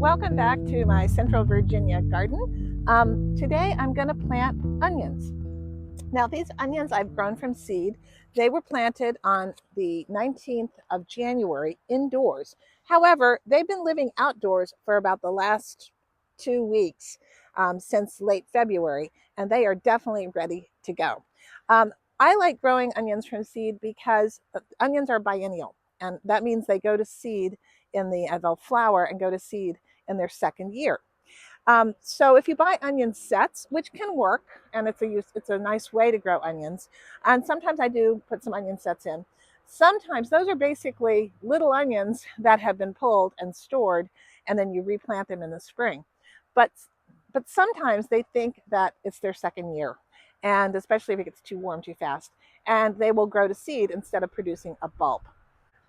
Welcome back to my Central Virginia garden. Today I'm going to plant onions. Now these onions I've grown from seed. They were planted on the 19th of January indoors. However, they've been living outdoors for about the last 2 weeks since late February, and they are definitely ready to go. I like growing onions from seed because onions are biennial, and that means they go to seed they'll flower and go to seed in their second year. So if you buy onion sets, which can work, and it's a nice way to grow onions, and sometimes I do put some onion sets in. Sometimes those are basically little onions that have been pulled and stored, and then you replant them in the spring. But sometimes they think that it's their second year, and especially if it gets too warm too fast, and they will grow to seed instead of producing a bulb.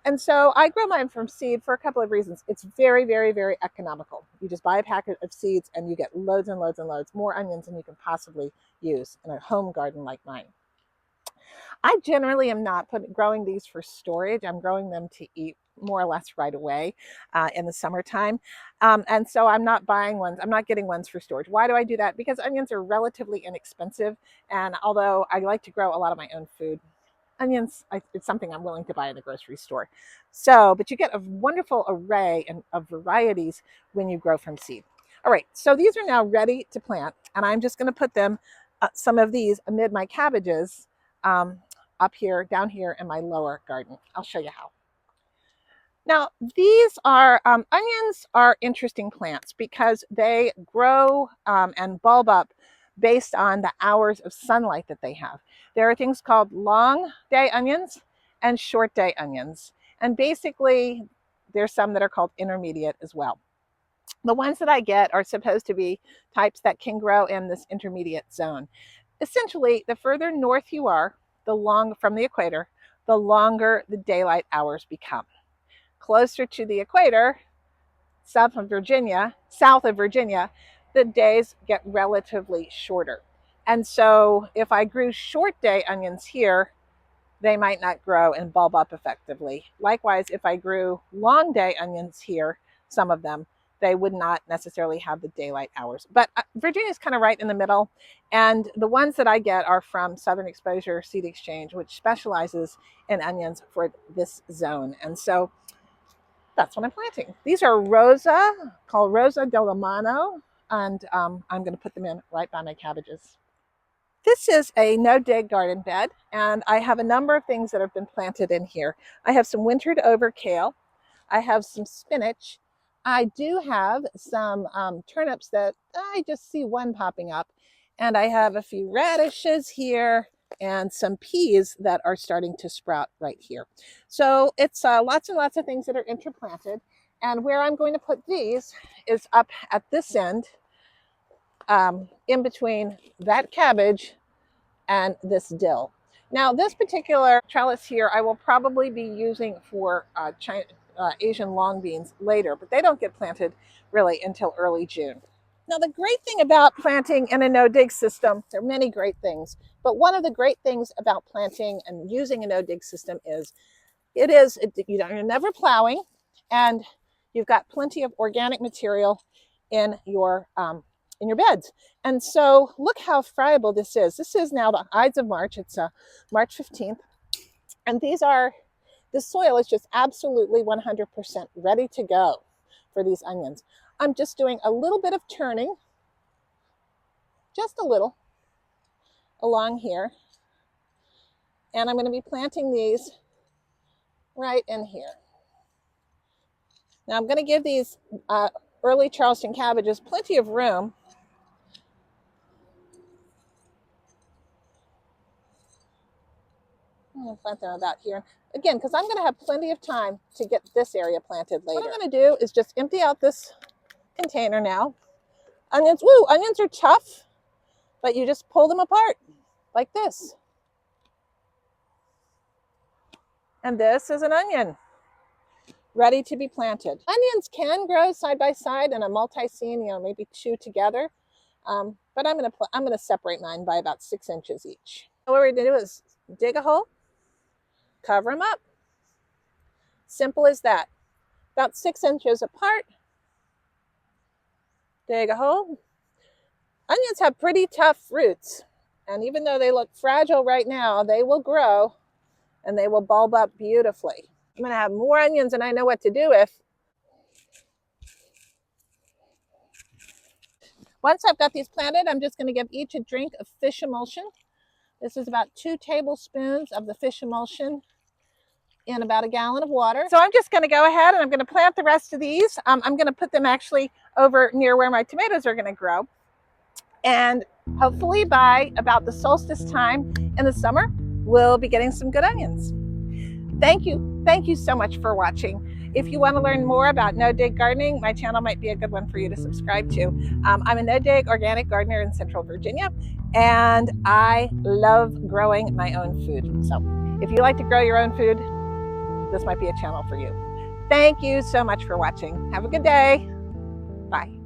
And so I grow mine from seed for a couple of reasons. It's very, very, very economical. You just buy a packet of seeds and you get loads and loads and loads, more onions than you can possibly use in a home garden like mine. I generally am not growing these for storage. I'm growing them to eat more or less right away in the summertime. And so I'm not buying ones. I'm not getting ones for storage. Why do I do that? Because onions are relatively inexpensive. And although I like to grow a lot of my own food, onions, it's something I'm willing to buy in the grocery store. So, but you get a wonderful array of varieties when you grow from seed. All right, so these are now ready to plant, and I'm just going to put them, some of these, amid my cabbages up here, down here in my lower garden. I'll show you how. Now, these are, onions are interesting plants because they grow and bulb up based on the hours of sunlight that they have. There are things called long day onions and short day onions. And basically, there's some that are called intermediate as well. The ones that I get are supposed to be types that can grow in this intermediate zone. Essentially, the further north you are, from the equator, the longer the daylight hours become. Closer to the equator, south of Virginia, the days get relatively shorter. And so if I grew short day onions here, they might not grow and bulb up effectively. Likewise, if I grew long day onions here, some of them, they would not necessarily have the daylight hours. But Virginia is kind of right in the middle. And the ones that I get are from Southern Exposure Seed Exchange, which specializes in onions for this zone. And so that's what I'm planting. These are called Rosa del Mano, and I'm going to put them in right by my cabbages. This is a no-dig garden bed, and I have a number of things that have been planted in here. I have some wintered over kale. I have some spinach. I do have some turnips that I just see one popping up, and I have a few radishes here and some peas that are starting to sprout right here. So it's lots and lots of things that are interplanted. And where I'm going to put these is up at this end, in between that cabbage and this dill. Now this particular trellis here I will probably be using for Asian long beans later, but they don't get planted really until early June. Now, the great thing about planting in a no-dig system, there are many great things, but one of the great things about planting and using a no-dig system is you're never plowing, and you've got plenty of organic material in your beds. And so look how friable this is. This is now the Ides of March. It's March 15th. And the soil is just absolutely 100% ready to go for these onions. I'm just doing a little bit of turning, just a little, along here. And I'm going to be planting these right in here. Now I'm going to give these early Charleston cabbages plenty of room. I'm going to plant them about here. Again, because I'm going to have plenty of time to get this area planted later. What I'm going to do is just empty out this container now. Onions are tough, but you just pull them apart like this. And this is an onion ready to be planted. Onions can grow side by side in a multi-scene, maybe two together. But I'm going to separate mine by about 6 inches each. What we're going to do is dig a hole, cover them up. Simple as that. About 6 inches apart. Dig a hole. Onions have pretty tough roots, and even though they look fragile right now, they will grow and they will bulb up beautifully. I'm going to have more onions than I know what to do with. Once I've got these planted, I'm just going to give each a drink of fish emulsion. This is about 2 tablespoons of the fish emulsion in about a gallon of water. So I'm just going to go ahead and I'm going to plant the rest of these. I'm going to put them actually over near where my tomatoes are going to grow. And hopefully by about the solstice time in the summer, we'll be getting some good onions. Thank you so much for watching. If you want to learn more about no-dig gardening, my channel might be a good one for you to subscribe to. I'm a no-dig organic gardener in Central Virginia, and I love growing my own food. So if you like to grow your own food, this might be a channel for you. Thank you so much for watching. Have a good day. Bye.